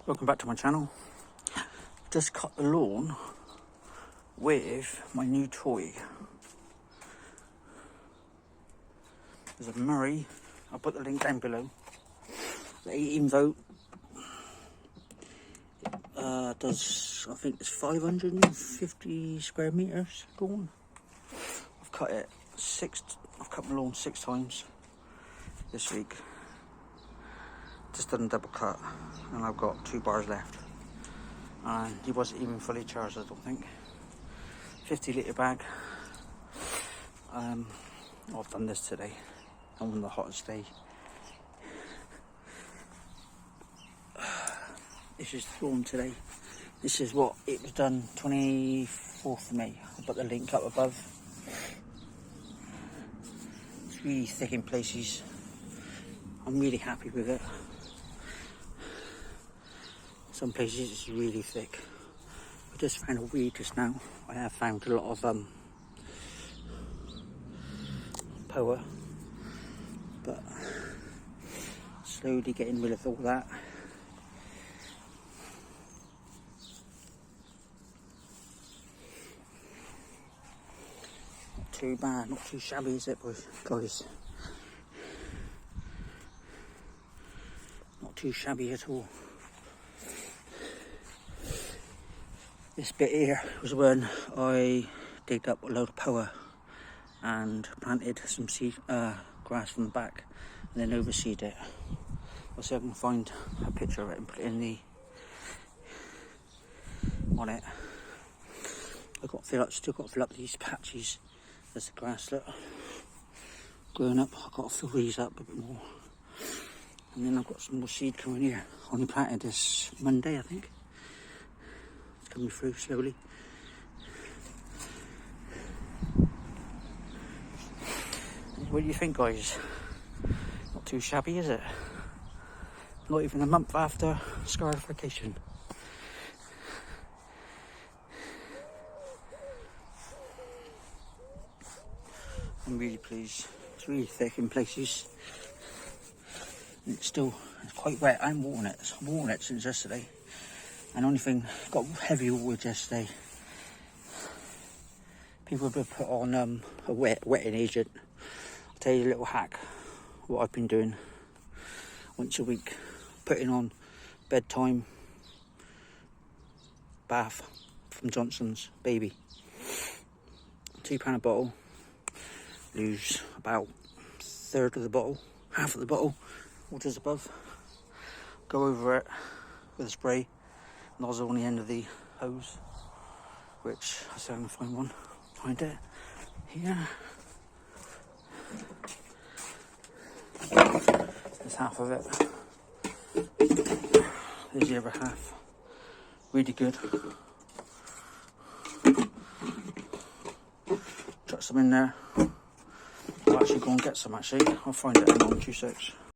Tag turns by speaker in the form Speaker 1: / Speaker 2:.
Speaker 1: Welcome back to my channel. Just cut the lawn with my new toy. There's a Murray, I'll put the link down below. The 18 volt does, I think it's 550 square meters lawn. I've cut my lawn 6 times this week. Just done a double cut and I've got 2 bars left, and he wasn't even fully charged, I don't think. 50 litre bag. I've done this today on the hottest day. This is drawn today. This is what it was done 24th of May. I'll put the link up above. It's really thick in places. I'm really happy with it. Some places it's really thick. I just found a weed just now. I have found a lot of power, but slowly getting rid of all that. Not too bad, not too shabby, is it, guys? Not too shabby at all. This bit here was when I digged up a load of power and planted some seed, grass from the back, and then overseed it. I'll see if I can find a picture of it and put it in on it. I've got to fill up, still got to fill up these patches. There's the grass, look, growing up. I've got to fill these up a bit more. And then I've got some more seed coming here. I only planted this Monday, I think. Coming through slowly. What do you think, guys? Not too shabby, is it? Not even a month after scarification. I'm really pleased. It's really thick in places. And it's quite wet. I'm watering it. I'm watering it since yesterday. And only thing, got heavy wood yesterday. People have put on a wetting agent. I'll tell you a little hack, what I've been doing once a week. Putting on bedtime bath from Johnson's Baby. £2 a bottle. Lose about a third of the bottle, half of the bottle. Water's above. Go over it with a spray. Nozzle on the end of the hose, which I still haven't find one. Find it here. There's half of it. There's the other half. Really good. Chuck some in there. I'll actually go and get some. Actually, I'll find it in 1, 2, 6.